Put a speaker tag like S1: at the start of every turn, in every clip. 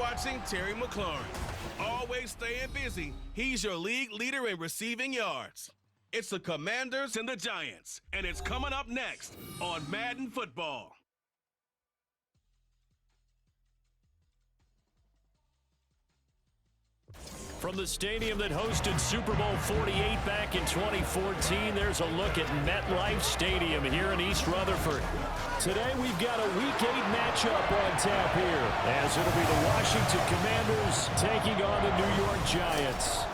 S1: watching Terry McLaurin. Always staying busy, he's your league leader in receiving yards. It's the Commanders and the Giants, and it's coming up next on Madden Football.
S2: From the stadium that hosted Super Bowl 48 back in 2014, there's a look at MetLife Stadium here in East Rutherford. Today we've got a Week 8 matchup on tap here, as it'll be the Washington Commanders taking on the New York Giants.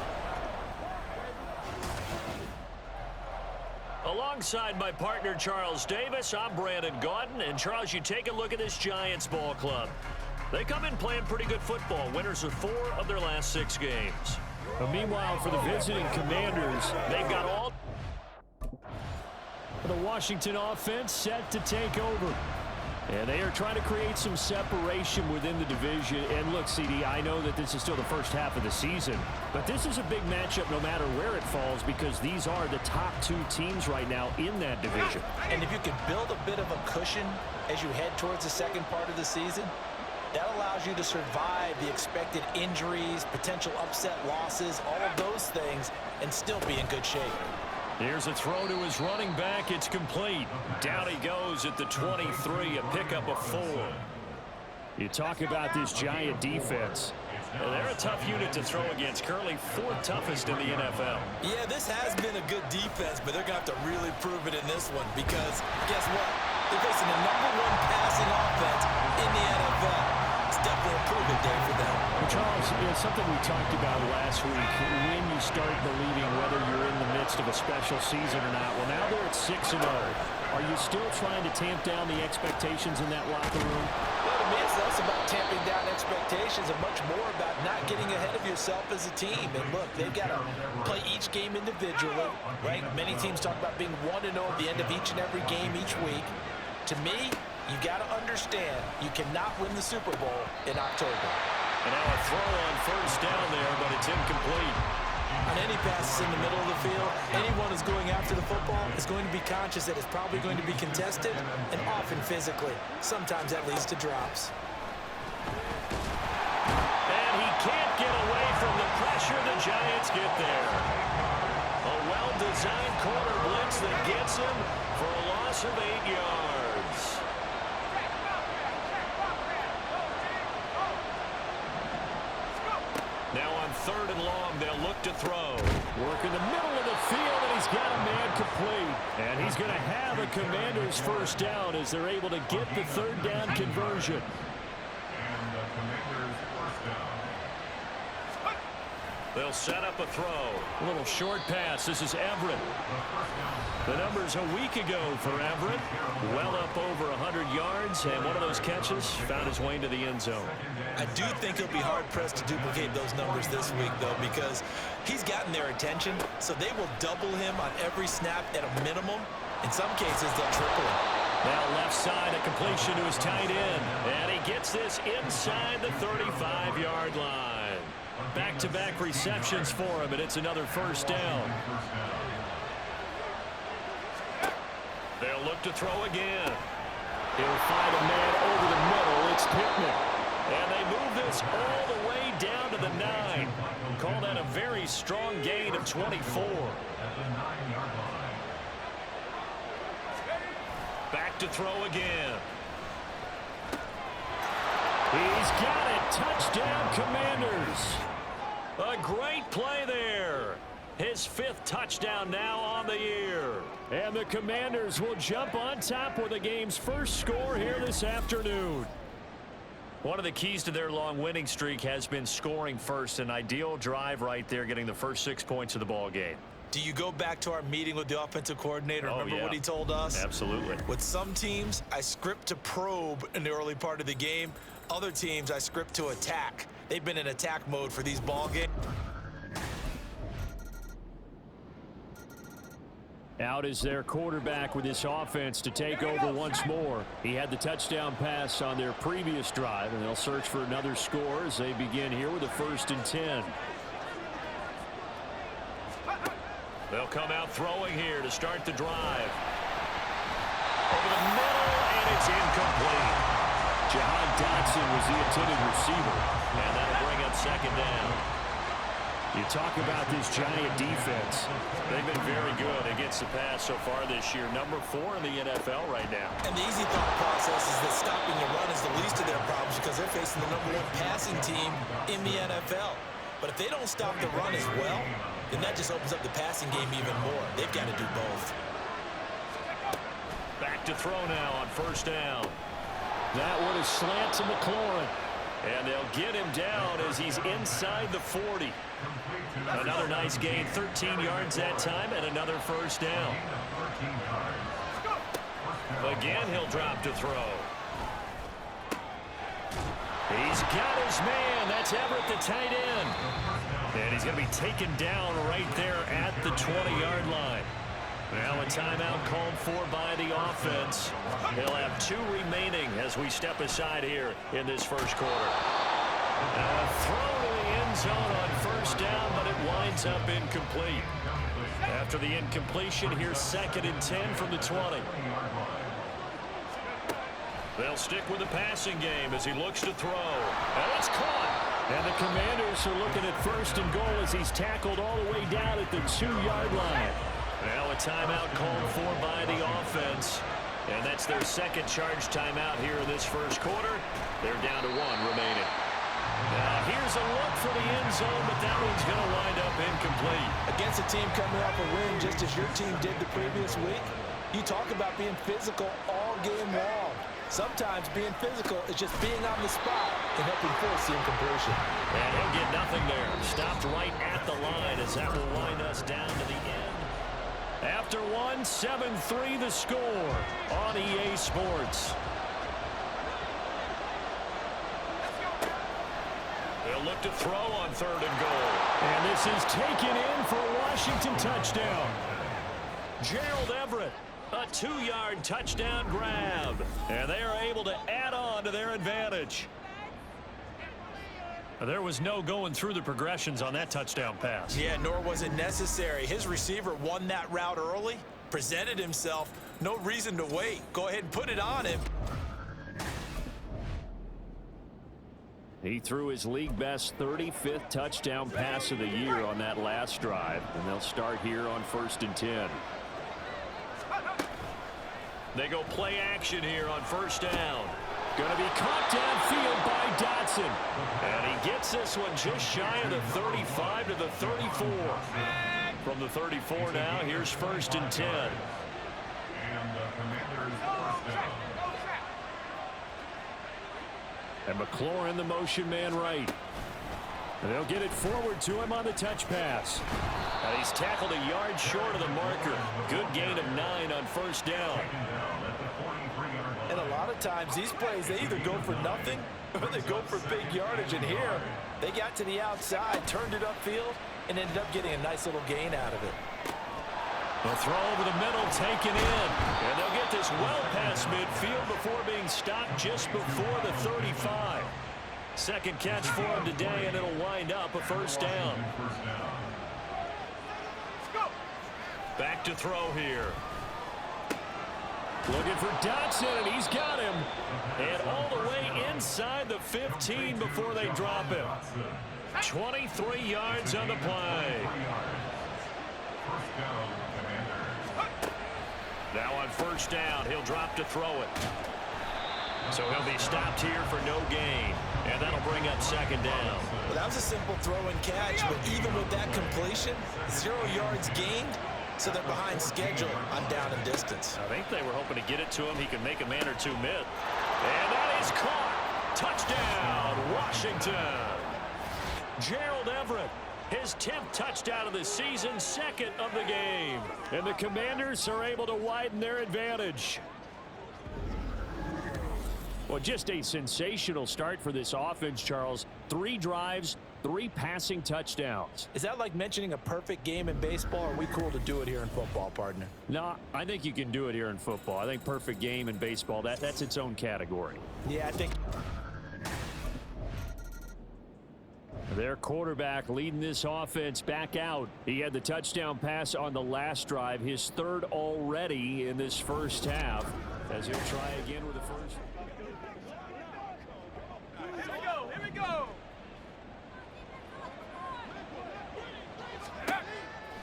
S2: Alongside my partner Charles Davis, I'm Brandon Gaudin. And Charles, you take a look at this Giants ball club. They come in playing pretty good football. Winners of 4 of their last 6 games. But meanwhile, for the visiting Commanders, they've got all the Washington offense set to take over. And they are trying to create some separation within the division. And look, CD, I know that this is still the first half of the season, but this is a big matchup no matter where it falls, because these are the top 2 teams right now in that division.
S3: And if you can build a bit of a cushion as you head towards the second part of the season, that allows you to survive the expected injuries, potential upset losses, all of those things, and still be in good shape.
S2: Here's a throw to his running back. It's complete. Down he goes at the 23, a pickup of 4. You talk about this Giant defense. They're a tough unit to throw against. Currently 4th toughest in the NFL.
S3: Yeah, this has been a good defense, but they're going to have to really prove it in this one, because guess what? They're facing the #1 passing offense in the NFL. It's definitely a prove-it day for them.
S2: Well, Charles, something we talked about last week, when you start believing whether you're in the midst of a special season or not. Well, now they're at 6-0. Are you still trying to tamp down the expectations in that locker room?
S3: Well, to me, it's less about tamping down expectations and much more about not getting ahead of yourself as a team. And look, they've got to play each game individually, right? Many teams talk about being 1-0 at the end of each and every game each week. To me, you got to understand you cannot win the Super Bowl in October.
S2: And now a throw on first down there, but it's incomplete.
S3: On any passes in the middle of the field, anyone who's going after the football is going to be conscious that it's probably going to be contested, and often physically. Sometimes that leads to drops.
S2: And he can't get away from the pressure. The Giants get there. A well-designed corner blitz that gets him for a loss of 8 yards. Now on 3rd and long, they'll look to throw. Work in the middle of the field, and he's got a man complete. And he's going to have a Commanders first down as they're able to get the 3rd down conversion. They'll set up a throw. A little short pass. This is Everett. The numbers a week ago for Everett. Well up over 100 yards, and one of those catches found his way into the end zone.
S3: I do think he'll be hard-pressed to duplicate those numbers this week, though, because he's gotten their attention, so they will double him on every snap at a minimum. In some cases, they'll triple him.
S2: Now left side, a completion to his tight end, and he gets this inside the 35-yard line. Back-to-back receptions for him, and it's another first down. They'll look to throw again. He'll find a man over the middle. It's Pittman. And they move this all the way down to the 9. Call that a very strong gain of 24. Back to throw again. He's got it. Touchdown, Commanders. A great play there. His 5th touchdown now on the year. And the Commanders will jump on top with the game's first score here this afternoon. One of the keys to their long winning streak has been scoring first. An ideal drive right there, getting the first 6 points of the ball game.
S3: Do you go back to our meeting with the offensive coordinator? Remember what he told us?
S2: Absolutely.
S3: With some teams, I script to probe in the early part of the game. Other teams, I script to attack. They've been in attack mode for these ball games.
S2: Out is their quarterback with this offense to take over once more. He had the touchdown pass on their previous drive, and they'll search for another score as they begin here with a 1st and 10. They'll come out throwing here to start the drive. Over the middle, and it's incomplete. Jahan Dotson was the intended receiver, and that'll bring up second down. You talk about this Giant defense. They've been very good against the pass so far this year. Number 4 in the NFL right now.
S3: And the easy thought process is that stopping the run is the least of their problems because they're facing the number 1 passing team in the NFL. But if they don't stop the run as well, then that just opens up the passing game even more. They've got to do both.
S2: Back to throw now on first down. That one is slant to McLaurin. And they'll get him down as he's inside the 40. Another nice gain, 13 yards that time, and another first down. Again, he'll drop to throw. He's got his man. That's Everett, the tight end. And he's going to be taken down right there at the 20-yard line. Now a timeout called for by the offense. He'll have 2 remaining as we step aside here in this first quarter. A throw to the end zone on first down, but it winds up incomplete. After the incompletion, here's 2nd and 10 from the 20. They'll stick with the passing game as he looks to throw. And it's caught. And the Commanders are looking at 1st and goal as he's tackled all the way down at the 2-yard line. Now a timeout called for by the offense. And that's their 2nd charge timeout here in this first quarter. They're down to 1 remaining. Now here's a look for the end zone, but that one's going to wind up incomplete.
S3: Against a team coming off a win just as your team did the previous week, you talk about being physical all game long. Sometimes being physical is just being on the spot and helping force the incompletion.
S2: And he'll get nothing there. Stopped right at the line as that will wind us down to the end. After 1, 7-3 the score on EA Sports. They'll look to throw on 3rd and goal. And this is taken in for a Washington touchdown. Gerald Everett, a 2-yard touchdown grab. And they are able to add on to their advantage. There was no going through the progressions on that touchdown pass.
S3: Yeah, nor was it necessary. His receiver won that route early, presented himself. No reason to wait. Go ahead and put it on him.
S2: He threw his league-best 35th touchdown pass of the year on that last drive, and they'll start here on 1st and 10. They go play action here on first down. Going to be caught downfield by Dotson. And he gets this one just shy of the 35 to the 34. From the 34 now, here's 1st and 10. And McLaurin, the motion man right. And they'll get it forward to him on the touch pass. And he's tackled a yard short of the marker. Good gain of 9 on first down.
S3: And a lot of times these plays, they either go for nothing or they go for big yardage. And here, they got to the outside, turned it upfield, and ended up getting a nice little gain out of it.
S2: They'll throw over the middle, taken in. And they'll get this well past midfield before being stopped just before the 35. Second catch for him today, and it'll wind up a first down. Back to throw here. Looking for Dotson, and he's got him. And all the way inside the 15 before they drop him. 23 yards on the play. Now on first down, he'll drop to throw it. So he'll be stopped here for no gain. And that'll bring up second down.
S3: Well, that was a simple throw and catch, but even with that completion, 0 yards gained. So they're behind schedule on down and distance.
S2: I think they were hoping to get it to him. He could make a man or two miss. And that is caught. Touchdown, Washington. Gerald Everett, his 10th touchdown of the season, 2nd of the game. And the Commanders are able to widen their advantage. Well, just a sensational start for this offense, Charles. 3 drives, 3 passing touchdowns.
S3: Is that like mentioning a perfect game in baseball, or are we cool to do it here in football, partner?
S2: No, I think you can do it here in football. I think perfect game in baseball, that's its own category.
S3: Yeah, I think.
S2: Their quarterback leading this offense back out. He had the touchdown pass on the last drive, his 3rd already in this first half, as he'll try again with the first.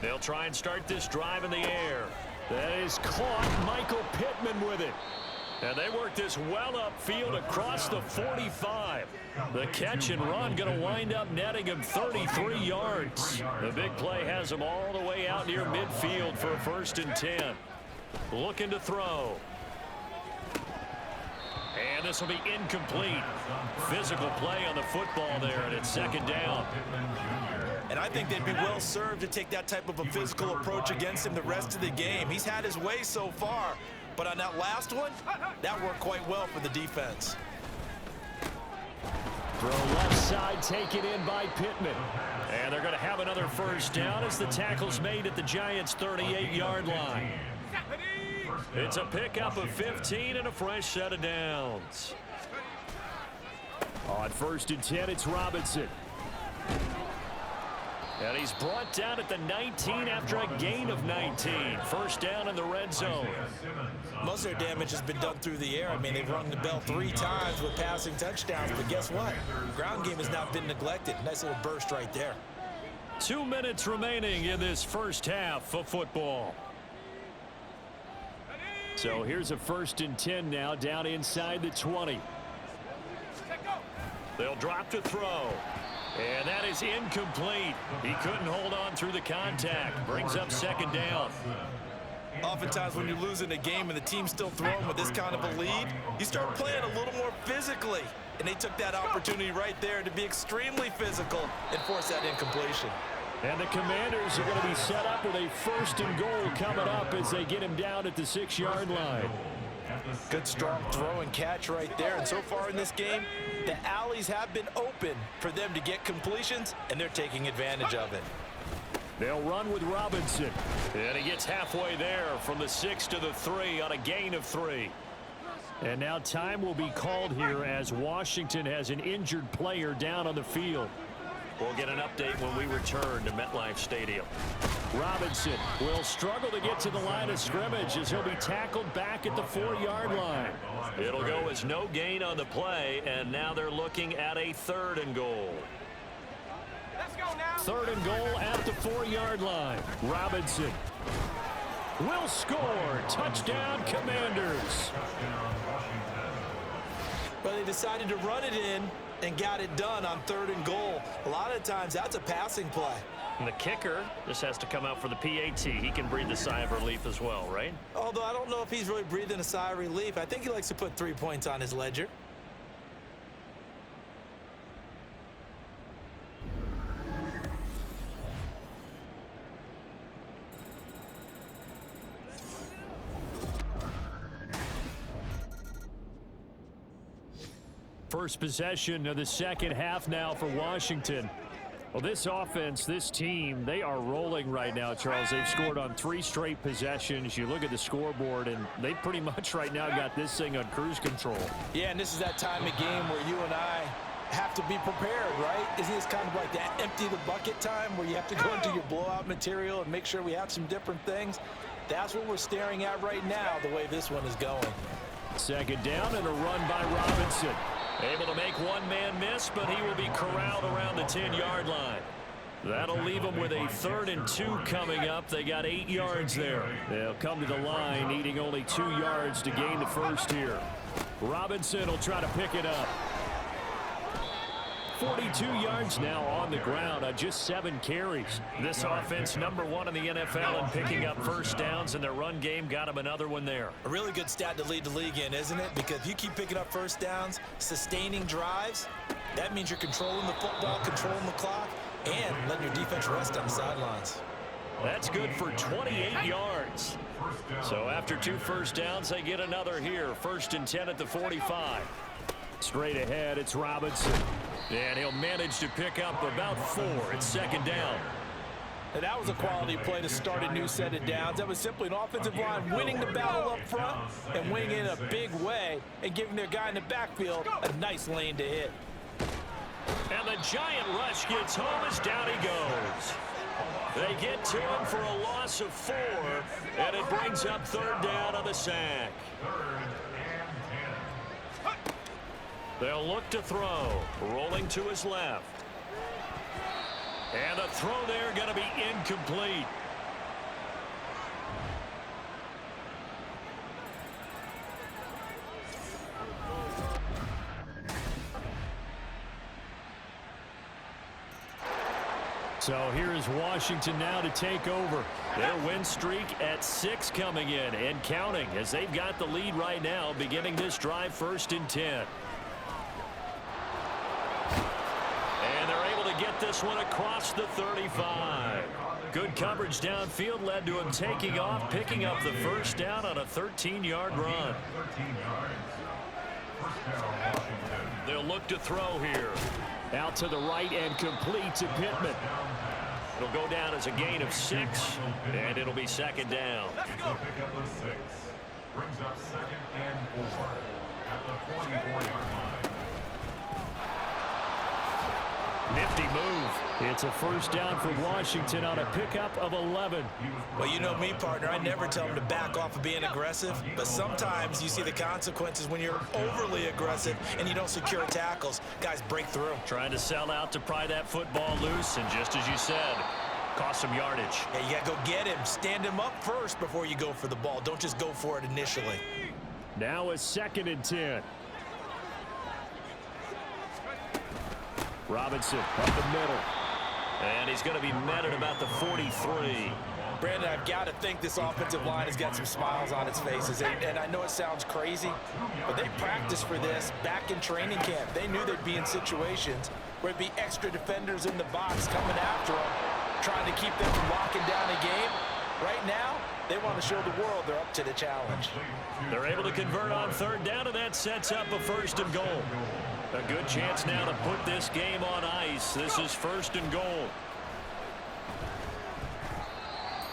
S2: They'll try and start this drive in the air. That is caught. Michael Pittman with it. And they work this well upfield across the 45. The catch and run going to wind up netting him 33 yards. The big play has him all the way out near midfield for a 1st and 10. Looking to throw. And this will be incomplete. Physical play on the football there, and it's 2nd down.
S3: And I think they'd be well served to take that type of a physical approach against him the rest of the game. He's had his way so far, but on that last one, that worked quite well for the defense.
S2: Throw left side, taken in by Pittman. And they're going to have another 1st down as the tackle's made at the Giants' 38-yard line. It's a pickup of 15 and a fresh set of downs. On 1st and 10, it's Robinson. And he's brought down at the 19 after a gain of 19. 1st down in the red zone.
S3: Most of their damage has been done through the air. I mean, they've rung the bell 3 times with passing touchdowns, but guess what? Ground game has not been neglected. Nice little burst right there.
S2: 2 minutes remaining in this 1st half of football. So here's a 1st and 10 now, down inside the 20. They'll drop to throw. And that is incomplete. He couldn't hold on through the contact. Brings up 2nd down.
S3: Oftentimes when you're losing a game and the team's still throwing with this kind of a lead, you start playing a little more physically. And they took that opportunity right there to be extremely physical and force that incompletion.
S2: And the Commanders are going to be set up with a 1st and goal coming up as they get him down at the 6-yard line.
S3: Good strong throw and catch right there. And so far in this game, the alleys have been open for them to get completions, and they're taking advantage of it.
S2: They'll run with Robinson. And he gets halfway there from the 6 to the 3 on a gain of 3. And now time will be called here as Washington has an injured player down on the field. We'll get an update when we return to MetLife Stadium. Robinson will struggle to get to the line of scrimmage as he'll be tackled back at the 4-yard line. It'll go as no gain on the play, and now they're looking at a 3rd and goal.
S4: Let's go now.
S2: 3rd and goal at the 4-yard line. Robinson will score. Touchdown, Commanders.
S3: But they decided to run it in and got it done on 3rd and goal. A lot of times that's a passing play.
S2: And the kicker just has to come out for the PAT. He can breathe a sigh of relief as well, right?
S3: Although I don't know if he's really breathing a sigh of relief. I think he likes to put 3 points on his ledger.
S2: First possession of the 2nd half now for Washington. Well, this offense, this team, they are rolling right now, Charles. They've scored on 3 straight possessions. You look at the scoreboard, and they pretty much right now got this thing on cruise control.
S3: Yeah, and this is that time of game where you and I have to be prepared, right? Isn't this kind of like that empty the bucket time where you have to go into your blowout material and make sure we have some different things? That's what we're staring at right now, the way this one is going.
S2: 2nd down and a run by Robinson. Able to make one man miss, but he will be corralled around the 10-yard line. That'll leave them with a 3rd and 2 coming up. They got 8 yards there. They'll come to the line, needing only 2 yards to gain the 1st here. Robinson will try to pick it up. 42 yards now on the ground on just 7 carries. This offense #1 in the NFL in picking up 1st downs, and their run game got him another one there.
S3: A really good stat to lead the league in, isn't it? Because if you keep picking up 1st downs, sustaining drives, that means you're controlling the football, controlling the clock, and letting your defense rest on the sidelines.
S2: That's good for 28 yards. So after 2 1st downs, they get another here. 1st and 10 at the 45. Straight ahead, it's Robinson. And he'll manage to pick up about 4. It's 2nd down.
S3: And that was a quality play to start a new set of downs. That was simply an offensive line winning the battle up front and winning in a big way and giving their guy in the backfield a nice lane to hit.
S2: And the giant rush gets home as down he goes. They get to him for a loss of 4, and it brings up 3rd down on the sack. They'll look to throw. Rolling to his left. And a throw there going to be incomplete. So here is Washington now to take over. Their win streak at 6 coming in and counting as they've got the lead right now beginning this drive 1st and 10. And they're able to get this one across the 35. Good coverage downfield led to him taking off, picking up the first down on a 13-yard run. They'll look to throw here. Out to the right and complete to Pittman. It'll go down as a gain of 6, and it'll be 2nd down.
S4: Let's go.
S5: Brings up 2nd and 4 at the 44-yard line.
S2: Nifty move. It's a first down for Washington on a pickup of 11.
S3: Well, you know me, partner. I never tell them to back off of being aggressive, but sometimes you see the consequences when you're overly aggressive and you don't secure tackles. Guys break through.
S2: Trying to sell out to pry that football loose, and just as you said, cost some yardage.
S3: Yeah, you got to go get him. Stand him up first before you go for the ball. Don't just go for it initially.
S2: Now a 2nd and 10. Robinson up the middle. And he's going to be met at about the 43.
S3: Brandon, I've got to think this offensive line has got some smiles on its faces. And I know it sounds crazy, but they practiced for this back in training camp. They knew they'd be in situations where it'd be extra defenders in the box coming after them, trying to keep them from locking down a game. Right now, they want to show the world they're up to the challenge.
S2: They're able to convert on 3rd down, and that sets up a 1st and goal. A good chance now to put this game on ice. This is 1st and goal.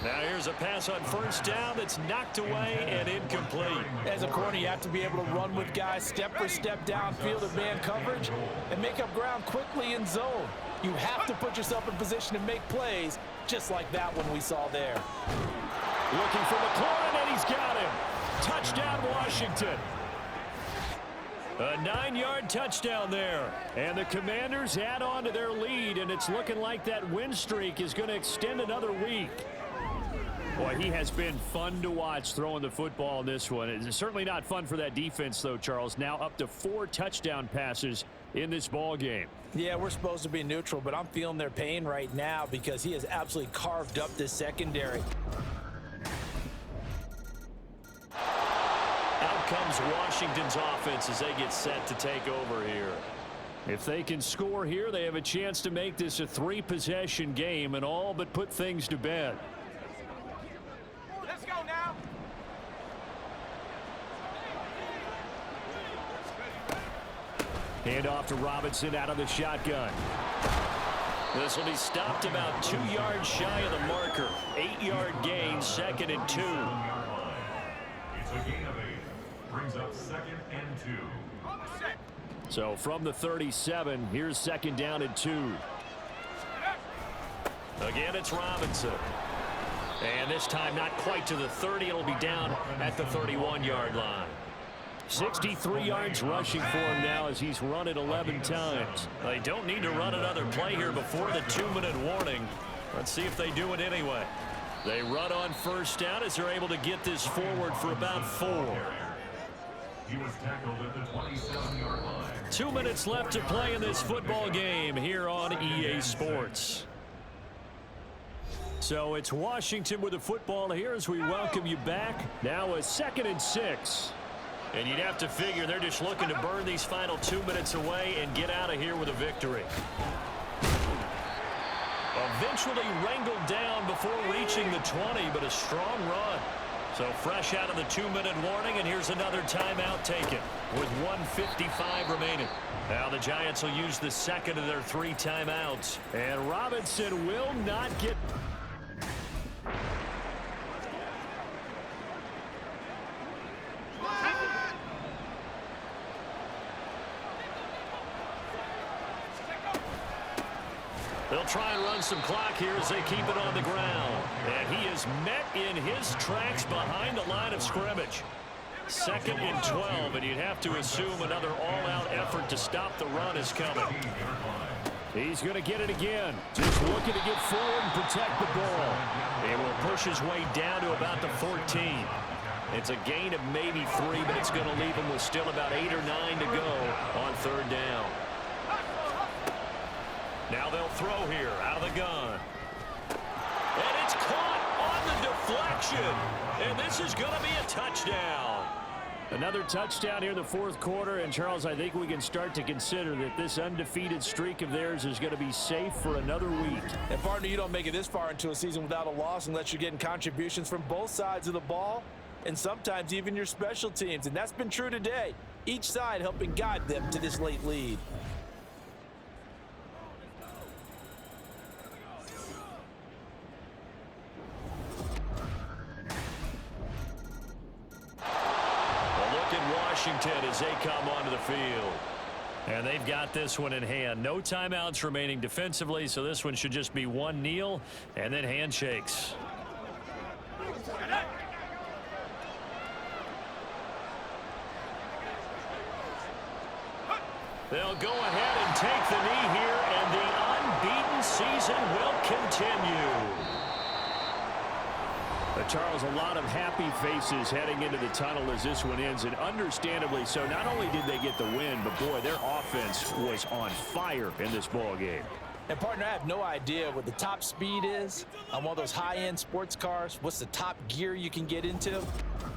S2: Now here's a pass on 1st down that's knocked away and incomplete.
S3: As a corner, you have to be able to run with guys step for step downfield of man coverage and make up ground quickly in zone. You have to put yourself in position to make plays just like that one we saw there.
S2: Looking for McLaurin, and he's got him. Touchdown, Washington. A 9-yard touchdown there. And the Commanders add on to their lead, and it's looking like that win streak is going to extend another week. Boy, he has been fun to watch throwing the football in this one. It's certainly not fun for that defense, though, Charles. Now up to 4 touchdown passes in this ball game.
S3: Yeah, we're supposed to be neutral, but I'm feeling their pain right now because he has absolutely carved up this secondary.
S2: Out comes Washington's offense as they get set to take over here. If they can score here, they have a chance to make this a 3-possession game and all but put things to bed.
S4: Let's go now.
S2: Hand off to Robinson out of the shotgun. This will be stopped about 2 yards shy of the marker. 8-yard gain, 2nd and 2.
S5: It's a gain of 8. Brings up 2nd and 2.
S2: So from the 37, here's 2nd down and 2. Again, it's Robinson. And this time not quite to the 30. It'll be down at the 31-yard line. 63 yards rushing for him now as he's run it 11 times. They don't need to run another play here before the 2-minute warning. Let's see if they do it anyway. They run on 1st down as they're able to get this forward for about 4.
S5: He was tackled at the 27-yard line.
S2: 2 minutes left to play in this football game here on EA Sports. So it's Washington with the football here as we welcome you back. Now a 2nd and 6. And you'd have to figure they're just looking to burn these final 2 minutes away and get out of here with a victory. Eventually wrangled down before reaching the 20, but a strong run. So fresh out of the 2-minute warning, and here's another timeout taken with 1:55 remaining. Now the Giants will use the 2nd of their 3 timeouts. And Robinson will not get... They'll try and run some clock here as they keep it on the ground. And he is met in his tracks behind the line of scrimmage. 2nd and 12, and you'd have to assume another all-out effort to stop the run is coming. He's going to get it again. Just looking to get forward and protect the ball. He will push his way down to about the 14. It's a gain of maybe 3, but it's going to leave him with still about 8 or 9 to go on 3rd down. Now they'll throw here out of the gun. And it's caught on the deflection. And this is going to be a touchdown. Another touchdown here in the 4th quarter. And, Charles, I think we can start to consider that this undefeated streak of theirs is going to be safe for another week.
S3: And, partner, you don't make it this far into a season without a loss unless you're getting contributions from both sides of the ball and sometimes even your special teams. And that's been true today. Each side helping guide them to this late lead.
S2: Washington as they come onto the field. And they've got this one in hand. No timeouts remaining defensively, so this one should just be one kneel and then handshakes. They'll go ahead and take the knee here, and the unbeaten season will continue. Charles, a lot of happy faces heading into the tunnel as this one ends, and understandably so. Not only did they get the win, but, boy, their offense was on fire in this ball game.
S3: And, partner, I have no idea what the top speed is on one of those high-end sports cars. What's the top gear you can get into?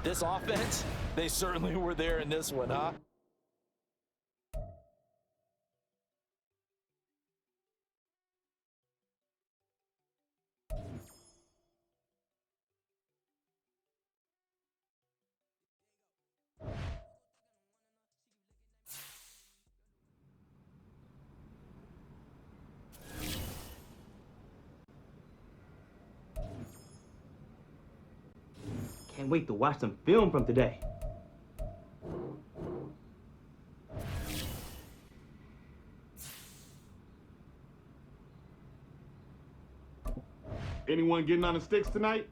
S3: This offense, they certainly were there in this one, huh?
S6: Can't wait to watch some film from today.
S7: Anyone getting on the sticks tonight?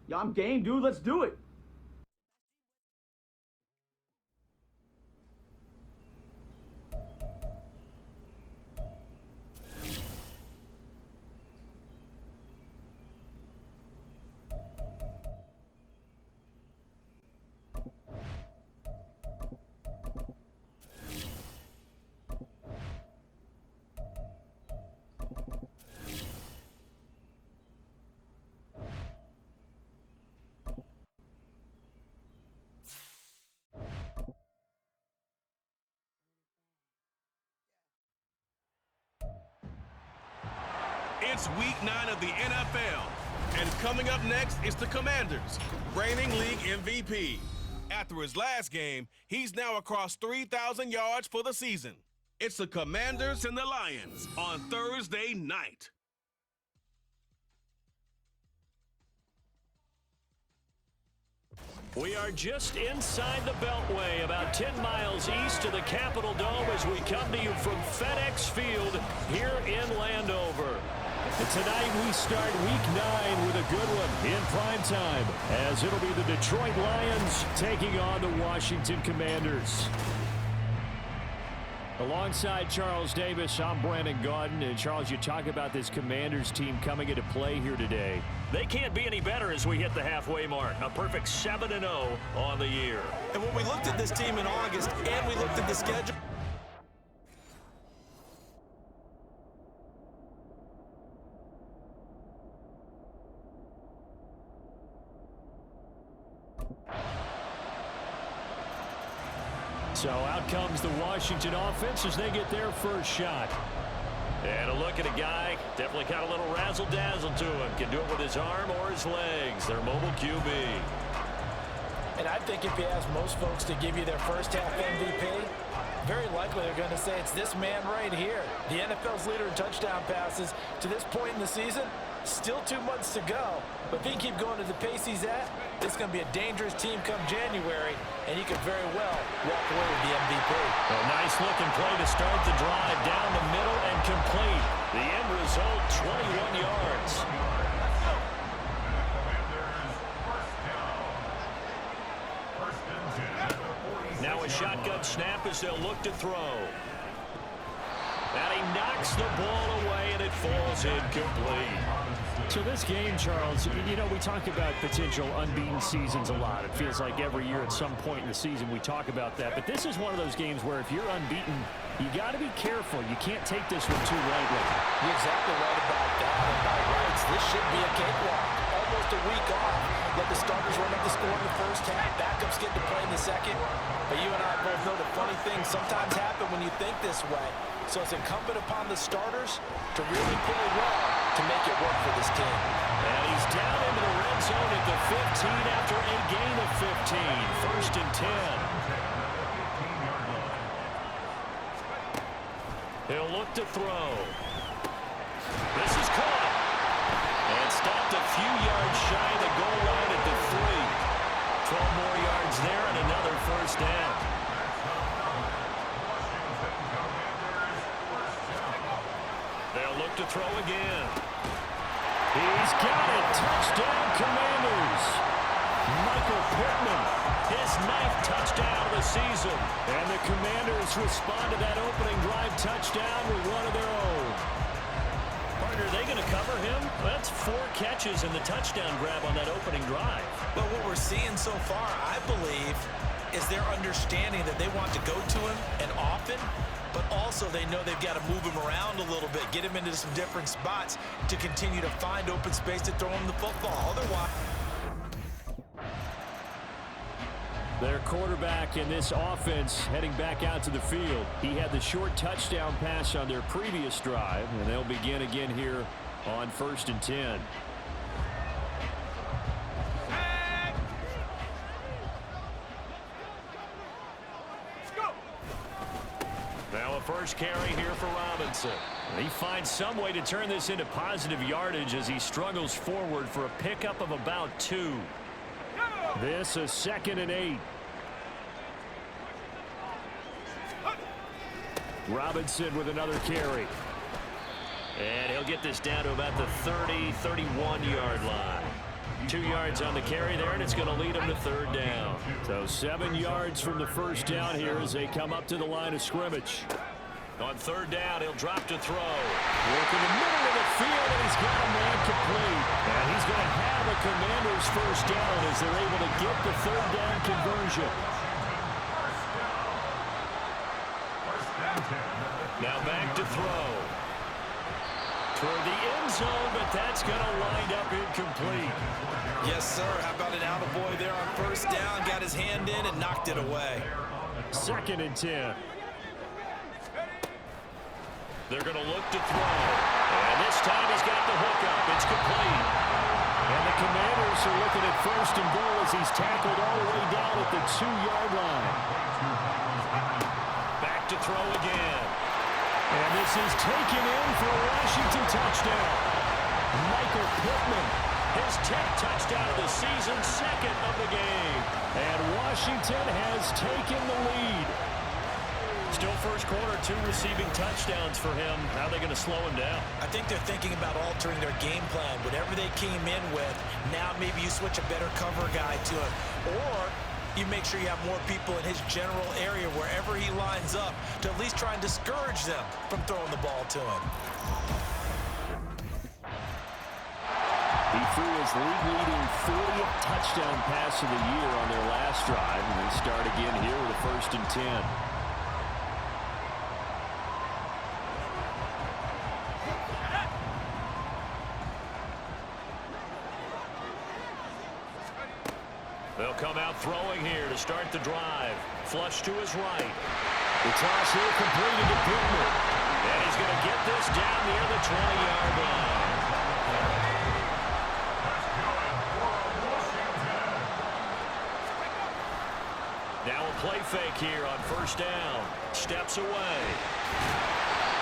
S6: Yo, I'm game, dude. Let's do it.
S1: It's week 9 of the NFL. And coming up next is the Commanders, reigning league MVP. After his last game, he's now across 3,000 yards for the season. It's the Commanders and the Lions on Thursday night.
S2: We are just inside the Beltway, about 10 miles east of the Capitol Dome as we come to you from FedEx Field here in Landover. And tonight we start week 9 with a good one in prime time, as it'll be the Detroit Lions taking on the Washington Commanders. Alongside Charles Davis, I'm Brandon Gaudin. And Charles, you talk about this Commanders team coming into play here today. They can't be any better as we hit the halfway mark. A perfect 7-0 on the year.
S3: And when we looked at this team in August and we looked at the schedule,
S2: so out comes the Washington offense as they get their first shot. And a look at a guy, definitely got a little razzle-dazzle to him. Can do it with his arm or his legs. Their mobile QB.
S3: and I think if you ask most folks to give you their first half MVP, very likely they're going to say it's this man right here. The NFL's leader in touchdown passes to this point in the season. Still 2 months to go, but if he can keep going at the pace he's at, this is going to be a dangerous team come January, and he could very well walk away with the MVP.
S2: A nice-looking play to start the drive down the middle and complete. The end result, 21 yards.
S5: First down.
S2: Now a shotgun snap as they'll look to throw. And he knocks the ball away, and it falls incomplete.
S8: So this game, Charles, you know, we talk about potential unbeaten seasons a lot. It feels like every year at some point in the season we talk about that. But this is one of those games where if you're unbeaten, you got to be careful. You can't take this one too lightly.
S3: You're exactly right about that. And by rights, this should be a cakewalk. Almost a week off. Let the starters run up the score in the first half. Backups get to play in the second. But you and I both know the funny things sometimes happen when you think this way. So it's incumbent upon the starters to really play well to make it work for this team.
S2: And he's down into the red zone at the 15 after a gain of 15. First and 10. He'll look to throw. This is caught. And stopped a few yards shy of the goal line at the 3. 12 more yards there and another first down. They'll look to throw again.
S8: He's got it. Touchdown, Commanders.
S2: Michael Pittman, his 9th touchdown of the season.
S8: And the Commanders respond to that opening drive touchdown with one of their own.
S2: Partner, are they going to cover him? That's 4 catches and the touchdown grab on that opening drive.
S3: But what we're seeing so far, I believe, is their understanding that they want to go to him and often, but also they know they've got to move him around a little bit, get him into some different spots to continue to find open space to throw him the football. Otherwise,
S8: their quarterback in this offense heading back out to the field. He had the short touchdown pass on their previous drive, and they'll begin again here on 1st and 10.
S2: Now a first carry here for Robinson.
S8: He finds some way to turn this into positive yardage as he struggles forward for a pickup of about 2. This is 2nd and 8. Robinson with another carry.
S2: And he'll get this down to about the 30, 31-yard line. 2 yards on the carry there, and it's going to lead him to 3rd down.
S8: So 7 yards from the first down here as they come up to the line of scrimmage.
S2: On 3rd down, he'll drop to throw.
S8: Working the middle of the field, and he's got a man complete. And he's going to have a Commanders first down as they're able to get the 3rd down conversion.
S2: Now back to throw. Toward the end zone, but that's going to wind up incomplete.
S3: yes, sir. How about an attaboy there on 1st down? Got his hand in and knocked it away.
S8: 2nd and 10.
S2: They're going to look to throw. And this time he's got the hook up. It's complete.
S8: And the Commanders are looking at 1st and goal as he's tackled all the way down at the 2-yard line.
S2: Back to throw again.
S8: And this is taken in for a Washington touchdown. Michael Pittman,
S2: his 10th touchdown of the season, 2nd of the game.
S8: And Washington has taken the lead.
S2: Still first quarter, 2 receiving touchdowns for him. How are they going to slow him down?
S3: I think they're thinking about altering their game plan. Whatever they came in with, now maybe you switch a better cover guy to him. Or you make sure you have more people in his general area wherever he lines up to at least try and discourage them from throwing the ball to him.
S8: He threw his league-leading 40th touchdown pass of the year on their last drive. And they start again here with a 1st and 10.
S2: They'll come out throwing here to start the drive. Flush to his right.
S8: The toss here completed to Pittman.
S2: And he's going to get this down near the 20-yard line. Now a play fake here on 1st down. Steps away.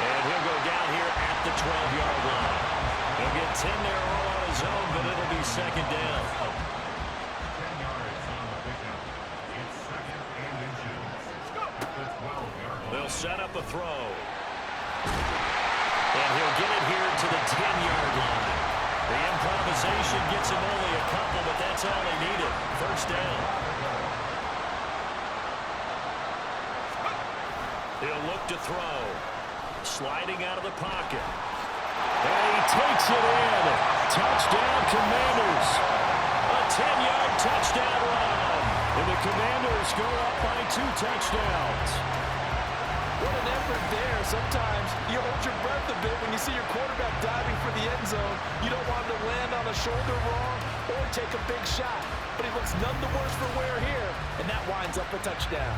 S2: And he'll go down here at the 12-yard line. He'll get 10 there all on his own, but it'll be 2nd down. They'll set up a throw. And he'll get it here to the 10-yard line. The improvisation gets him only a couple, but that's all they needed. 1st down. He'll look to throw. Sliding out of the pocket. And he takes it in. Touchdown, Commanders. A 10-yard touchdown run. And the Commanders go up by 2 touchdowns.
S3: What an effort there. Sometimes you hold your breath a bit when you see your quarterback diving for the end zone. You don't want him to land on a shoulder wrong or take a big shot. But he looks none the worse for wear here, and that winds up a touchdown.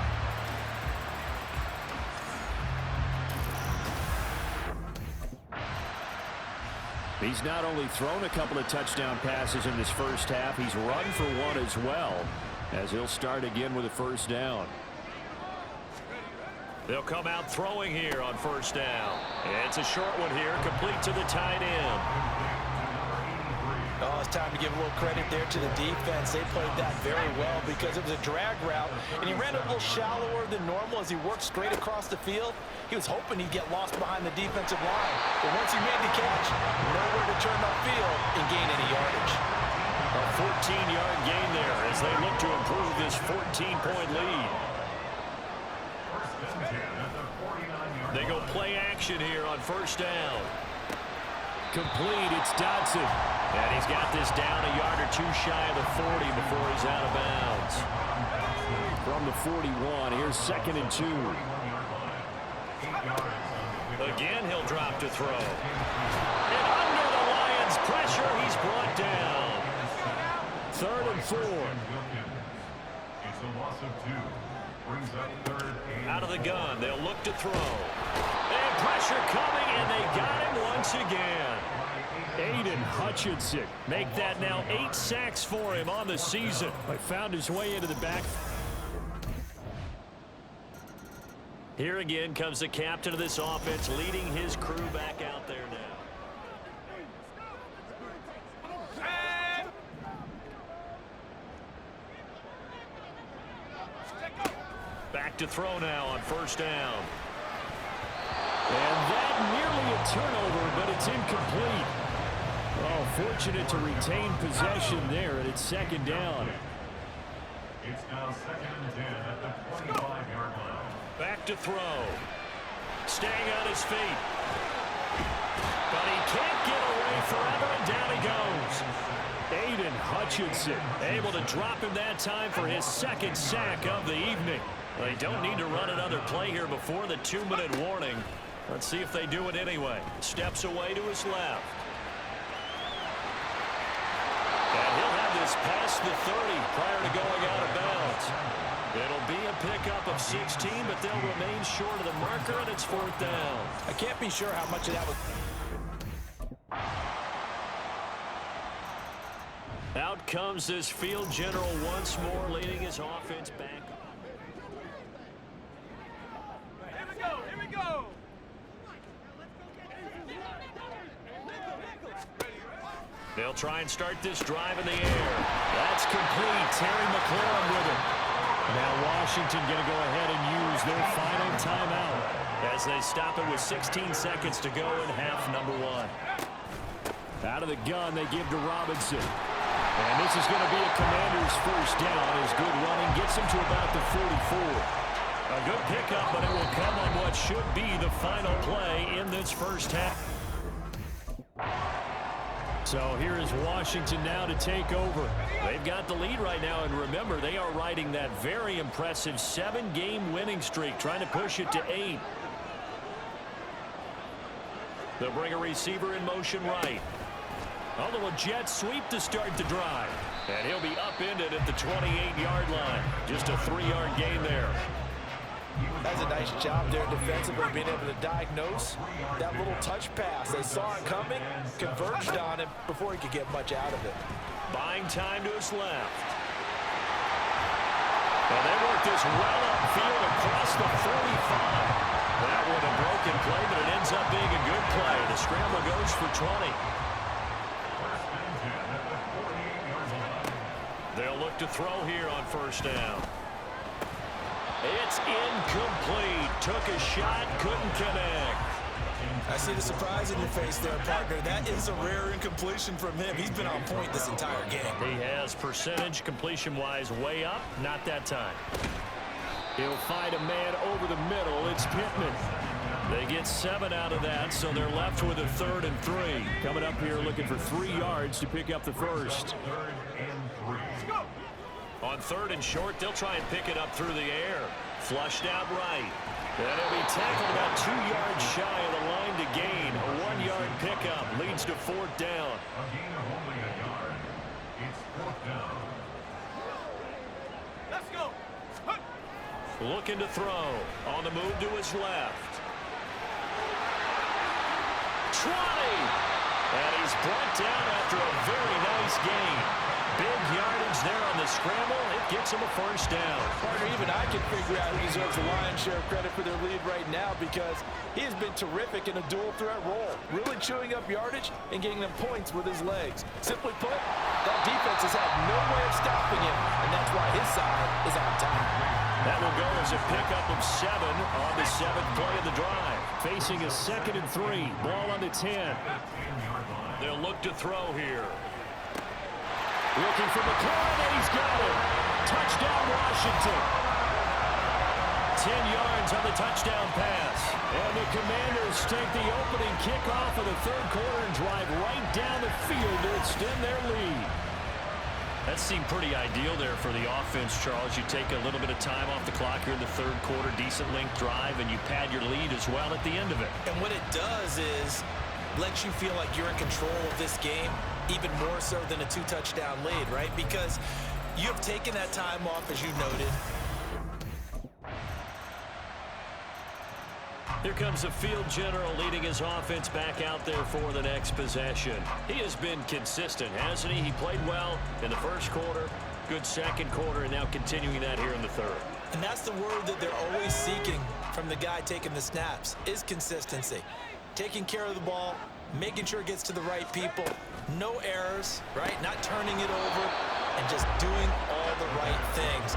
S8: He's not only thrown a couple of touchdown passes in this first half, he's run for one as well, as he'll start again with a first down.
S2: They'll come out throwing here on first down. It's a short one here, complete to the tight end.
S3: Oh, it's time to give a little credit there to the defense. They played that very well because it was a drag route, and he ran a little shallower than normal as he worked straight across the field. He was hoping he'd get lost behind the defensive line, but once he made the catch, nowhere to turn upfield and gain any yardage.
S2: A 14-yard gain there as they look to improve this 14-point lead. They go play action here on first down.
S8: Complete, it's Dodson.
S2: And he's got this down a yard or 2 shy of the 40 before he's out of bounds.
S8: From the 41, here's 2nd and 2.
S2: Again, he'll drop to throw. And under the Lions' pressure, he's brought down.
S8: 3rd and 4.
S5: It's a loss of 2. Brings up 3rd and
S2: Out of the gun, they'll look to throw. And pressure coming, and they got him once again.
S8: Aiden Hutchinson.
S2: Make that now 8 sacks for him on the season.
S8: But found his way into the back.
S2: Here again comes the captain of this offense, leading his crew back out there now. Back to throw now on first down.
S8: And that nearly a turnover, but it's incomplete. Oh, fortunate to retain possession there, and it's 2nd down.
S5: it's now 2nd and 10 at the 25-yard line.
S2: Back to throw. Staying on his feet. But he can't get away forever, and down he goes.
S8: Aiden Hutchinson.
S2: Able to drop him that time for his 2nd sack of the evening. They don't need to run another play here before the 2-minute warning. Let's see if they do it anyway. Steps away to his left. And he'll have this past the 30 prior to going out of bounds. It'll be a pickup of 16, but they'll remain short of the marker, and it's 4th down.
S3: I can't be sure how much of that was.
S2: Out comes this field general once more, leading his offense back.
S4: Here we go, here we go.
S2: They'll try and start this drive in the air. That's complete. Terry McLaurin with it.
S8: Now Washington going to go ahead and use their final timeout.
S2: As they stop it with 16 seconds to go in half number 1.
S8: Out of the gun, they give to Robinson. And this is going to be a Commander's first down. His good running gets him to about the 44.
S2: A good pickup, but it will come on what should be the final play in this first half.
S8: So here is Washington now to take over.
S2: They've got the lead right now, and remember, they are riding that very impressive 7-game winning streak, trying to push it to 8. They'll bring a receiver in motion right. A little jet sweep to start the drive. And he'll be upended at the 28-yard line. Just a 3-yard gain there.
S3: That's a nice job there defensively, being able to diagnose that little touch pass. They saw it coming, converged on him before he could get much out of it.
S2: Buying time to his left. And they work this well upfield across the 45. That was a broken play, but it ends up being a good play. The scramble goes for 20. They'll look to throw here on first down. It's incomplete. Took a shot, couldn't connect.
S3: I see the surprise in your face there, partner. That is a rare incompletion from him. He's been on point this entire game.
S2: He has percentage completion-wise way up. Not that time.
S8: He'll find a man over the middle. It's Pittman. They get 7 out of that, so they're left with a 3rd and 3. Coming up here looking for 3 yards to pick up the first. On 3rd and short, they'll try and pick it up through the air. Flushed out right. And he'll be tackled about 2 yards shy of the line to gain. A 1-yard pickup leads to 4th down.
S5: A gain of only a yard. It's 4th down.
S4: Let's go.
S2: Looking to throw. On the move to his left. 20. And he's brought down after a very nice gain. Big yardage there on the scramble. It gets him a first down.
S3: Partner, even I can figure out who deserves the lion's share of credit for their lead right now because he has been terrific in a dual threat role, really chewing up yardage and getting them points with his legs. Simply put, that defense has had no way of stopping him, and that's why his side is on top.
S2: That will go as a pickup of 7 on the 7th play of the drive.
S8: Facing a 2nd and 3. Ball on the 10.
S2: They'll look to throw here.
S8: Looking for McLaurin, and he's got it. Touchdown, Washington. 10 yards on the touchdown pass. And the Commanders take the opening kickoff of the 3rd quarter and drive right down the field to extend their lead.
S2: That seemed pretty ideal there for the offense, Charles. You take a little bit of time off the clock here in the 3rd quarter, decent length drive, and you pad your lead as well at the end of it.
S3: And what it does is lets you feel like you're in control of this game, even more so than a 2-touchdown lead, right? Because you have taken that time off, as you noted.
S2: Here comes the field general leading his offense back out there for the next possession. He has been consistent, hasn't he? He played well in the 1st quarter, good 2nd quarter, and now continuing that here in the 3rd.
S3: And that's the word that they're always seeking from the guy taking the snaps, is consistency. Taking care of the ball, making sure it gets to the right people, no errors, right? Not turning it over, and just doing all the right things.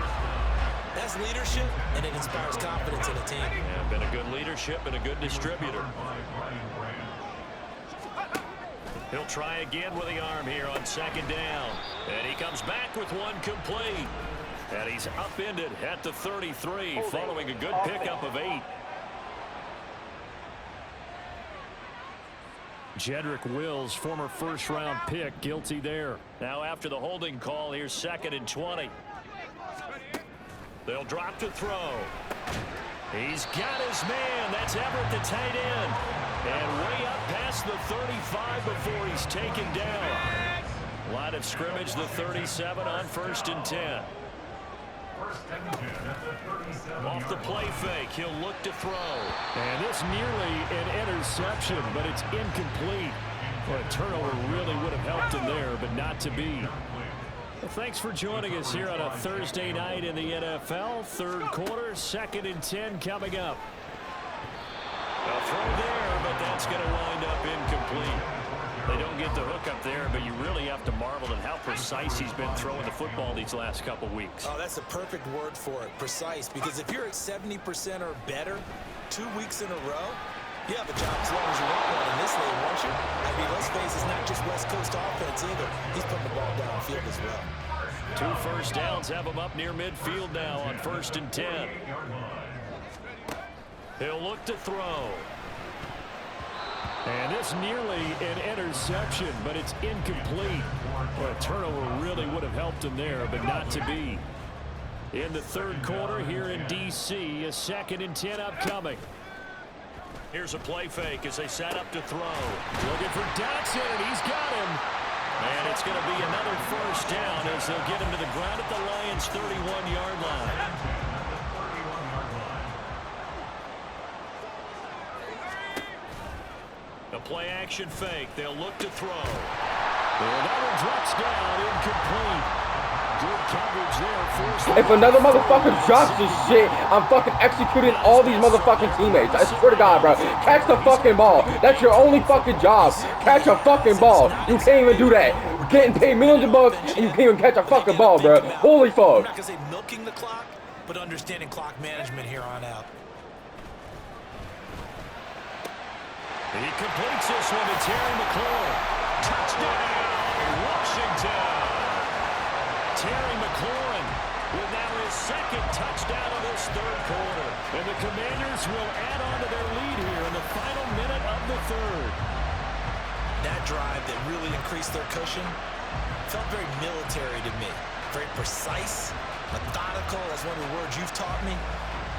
S3: That's leadership, and it inspires confidence in a team.
S2: Yeah, been a good leadership and a good distributor. He'll try again with the arm here on 2nd down. And he comes back with one complete. And he's upended at the 33, following a good pickup of 8.
S8: Jedrick Wills, former 1st-round pick, guilty there.
S2: Now after the holding call, here's 2nd and 20. They'll drop to throw. He's got his man. That's Everett, the tight end. And way up past the 35 before he's taken down. Line of scrimmage, the 37 on 1st and 10. Off the play fake, he'll look to throw.
S8: And this nearly an interception, but it's incomplete. Well, a turnover really would have helped him there, but not to be. Well, thanks for joining us here on a Thursday night in the NFL. 3rd quarter, 2nd and 10 coming up.
S2: A throw there, but that's going to wind up incomplete. They don't get the hook up there, but you really have to marvel at how precise he's been throwing the football these last couple weeks.
S3: Oh, that's the perfect word for it, precise. Because if you're at 70% or better 2 weeks in a row, you have a job as long as you want one in this league, won't you? I mean, let's face it's not just West Coast offense either. He's putting the ball downfield as well.
S2: 2 first downs have him up near midfield now on 1st and 10. He'll look to throw.
S8: And this nearly an interception, but it's incomplete. Well, a turnover really would have helped him there, but not to be. In the 3rd quarter here in D.C., a 2nd and 10 upcoming.
S2: Here's a play fake as they set up to throw.
S8: Looking for Dotson, and he's got him.
S2: And it's going to be another first down as they'll get him to the ground at the Lions' 31-yard line. A play-action fake. They'll look to throw.
S8: And that one drops down, incomplete. Good coverage there.
S9: If another motherfucker drops this shit, I'm fucking executing all these motherfucking teammates. I swear to God, bro. Catch the fucking ball. That's your only fucking job. Catch a fucking ball. You can't even do that. You're getting paid millions of bucks and you can't even catch a fucking ball, bro. Holy fuck.
S3: I'm not going to say milking the clock, but understanding clock management here on out.
S2: He completes this one to Terry McLaurin. Touchdown, Washington. Terry McLaurin with now his second touchdown of this third quarter. And the Commanders will add on to their lead here in the final minute of the third.
S3: That drive that really increased their cushion felt very military to me. Very precise, methodical. That's one of the words you've taught me.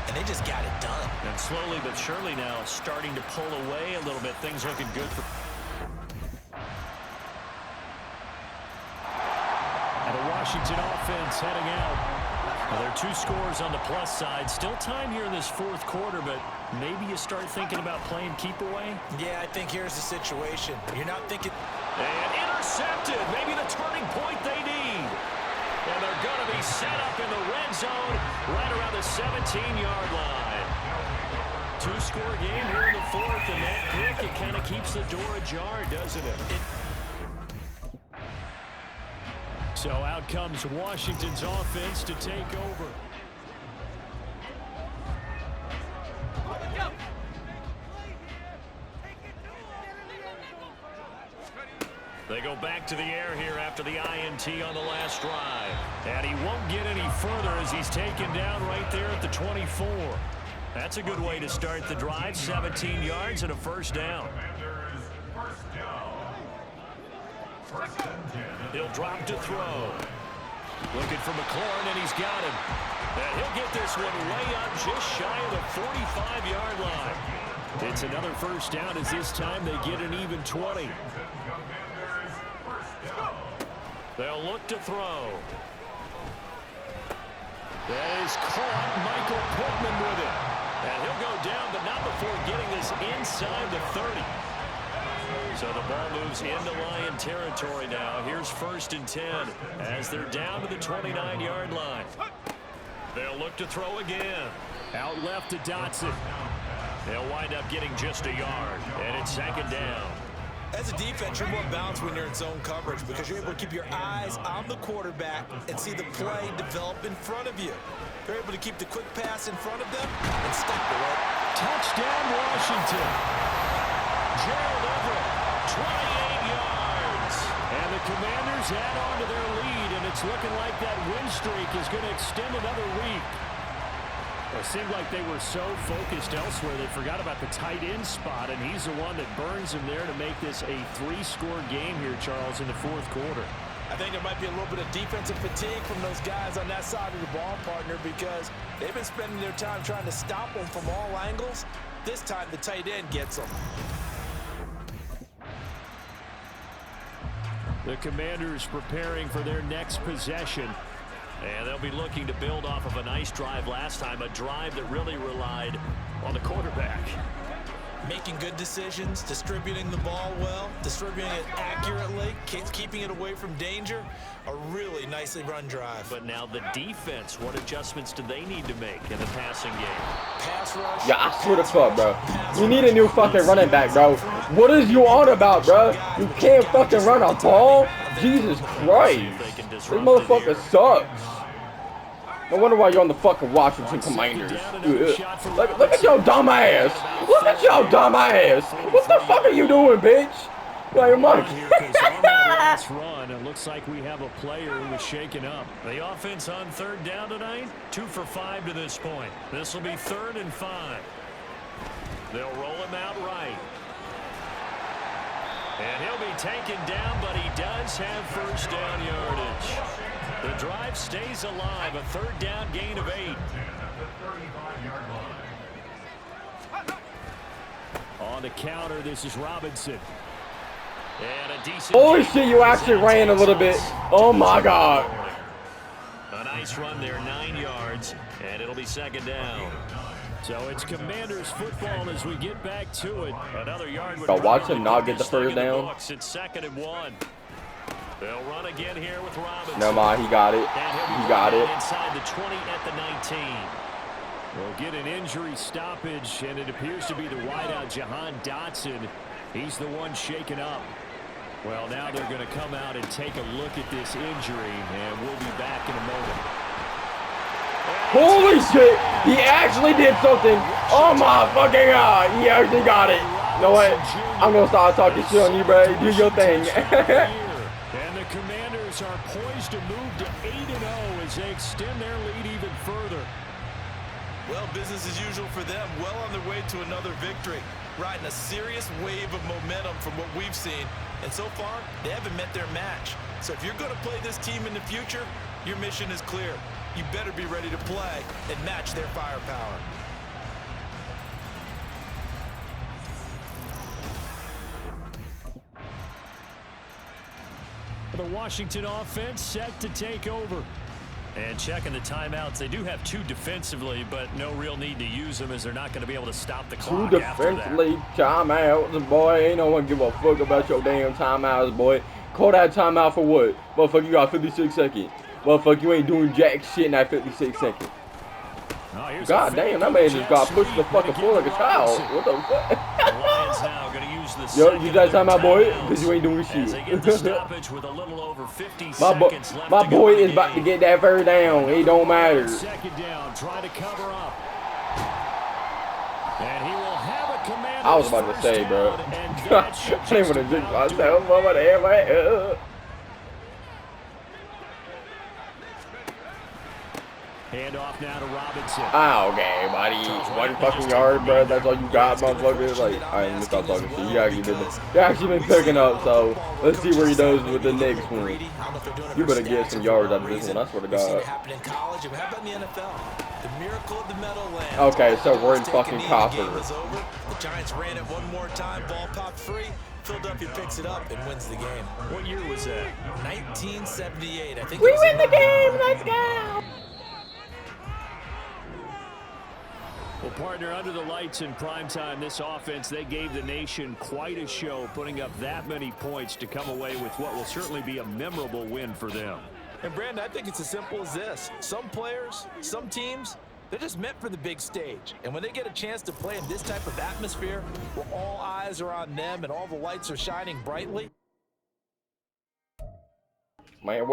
S3: And they just got it done.
S2: And slowly but surely now starting to pull away a little bit. Things looking good for... And a Washington offense heading out. Well, there are 2 scores on the plus side. Still time here in this fourth quarter, but maybe you start thinking about playing keep away?
S3: Yeah, I think here's the situation. You're not thinking...
S2: And intercepted. Maybe the turning point they need. And they're going to be set up in the red zone right around the 17-yard line. 2-score game here in the fourth, and that pick, it kind of keeps the door ajar, doesn't it? So out comes Washington's offense to take over. They go back to the air here after the INT on the last drive. And he won't get any further as he's taken down right there at the 24. That's a good way to start the drive. 17 yards and a first down. He'll drop to throw. Looking for McLaurin, and he's got him. And he'll get this one way up just shy of the 45-yard line. It's another first down as this time they get an even 20. They'll look to throw. That is caught. Michael Pittman with it. And he'll go down, but not before getting this inside the 30. So the ball moves into Lion territory now. Here's 1st and 10 as they're down to the 29-yard line. They'll look to throw again. Out left to Dotson. They'll wind up getting just a yard, and it's 2nd down.
S3: As a defense, you're more balanced when you're in zone coverage because you're able to keep your eyes on the quarterback and see the play develop in front of you. You're able to keep the quick pass in front of them and stop the run.
S2: Touchdown, Washington. Gerald Everett, 28 yards. And the Commanders add on to their lead, and it's looking like that win streak is going to extend another week. It seemed like they were so focused elsewhere they forgot about the tight end spot, and he's the one that burns him there to make this a 3-score game here, Charles, in the fourth quarter.
S3: I think there might be a little bit of defensive fatigue from those guys on that side of the ball, partner, because they've been spending their time trying to stop them from all angles. This time the tight end gets them.
S2: The Commanders preparing for their next possession. And they'll be looking to build off of a nice drive last time, a drive that really relied on the quarterback.
S3: Making good decisions, distributing the ball well, distributing it accurately, keeping it away from danger. A really nicely run drive.
S2: But now the defense, what adjustments do they need to make in the passing game?
S3: Pass rush.
S9: Yeah, I swear to fuck, bro. You need a new fucking running back, bro. What is you on about, bro? You can't fucking run a ball? Jesus Christ. This motherfucker sucks. No wonder why you're on the fucking Washington Commanders. Look at your dumb ass. Look at your dumb ass. What the fuck are you doing, bitch? Like, Mike.
S2: Last run, it looks like we have a player who was shaken up. The offense on 3rd down tonight, 2 for 5 to this point. This will be 3rd and 5. They'll roll him out right. And he'll be taken down, but he does have first down yardage. The drive stays alive, a 3rd down gain of 8. On the counter, this is Robinson. And a decent...
S9: Holy shit, you actually ran a little bit. Oh my god.
S2: A nice run there, 9 yards, and it'll be 2nd down. So it's Commanders football as we get back to it. Another yard.
S9: Bro, watch him not get the first down.
S2: It's 2nd and 1. They'll run again here with Robinson.
S9: Never mind, he got it. He got it.
S2: Inside the 20 at the 19. We'll get an injury stoppage, and it appears to be the wideout, Jahan Dotson. He's the one shaken up. Well, now they're going to come out and take a look at this injury, and we'll be back in a moment.
S9: Holy shit! He actually did something. Oh my fucking god! He actually got it. You know what? I'm gonna start talking shit on you, bro. Do your thing.
S2: And the Commanders are poised to move to 8-0 as
S8: as they extend their lead even further.
S3: Well, business as usual for them. Well on their way to another victory. Riding a serious wave of momentum from what we've seen. And so far, they haven't met their match. So if you're going to play this team in the future, your mission is clear. You better be ready to play and match their firepower.
S8: The Washington offense set to take over. And checking the timeouts, they do have 2 defensively, but no real need to use them as they're not going to be able to stop the clock
S9: 2
S8: after that.
S9: defensively timeouts, boy. Ain't no one give a fuck about your damn timeouts, boy. Call that timeout for what? Motherfucker, you got 56 seconds. Motherfucker, you ain't doing jack shit in that 56 seconds.
S8: Oh,
S9: God damn, that man just got pushed to the fucking floor like a child. What the fuck?
S8: The Lions now going to use the
S9: Yo, you that timeout, boy? Because you ain't doing shit.
S8: As they get the stoppage with a little over 50
S9: my
S8: seconds left
S9: my
S8: to
S9: boy
S8: go in
S9: is
S8: the
S9: about to
S8: game.
S9: get that first down. It don't matter.
S8: Second down, try to cover up. And he will have a Commander's
S9: I was about to
S8: first
S9: say, bro.
S8: down, and that should
S9: I didn't
S8: just
S9: want to jinx
S8: about do
S9: myself.
S8: it.
S9: I'm about to have my
S8: Hand off now to Robinson.
S9: Okay, buddy. 1 fucking yard, bro. That's all you got, motherfucker. Like, alright, let me stop talking shit. You actually been picking up, so let's see where he does with the next one. You better get some yards out of this one, I swear to God. Okay, so we're in fucking copper.
S3: The Giants ran it one more time, ball popped free. Philadelphia picks it up and wins the game.
S8: What year was that?
S3: 1978. I think
S9: We win the game. Let's go.
S8: Well, partner, under the lights in primetime, this offense, they gave the nation quite a show, putting up that many points to come away with what will certainly be a memorable win for them.
S3: And, Brandon, I think it's as simple as this. Some players, some teams, they're just meant for the big stage. And when they get a chance to play in this type of atmosphere where all eyes are on them and all the lights are shining brightly,
S9: Man,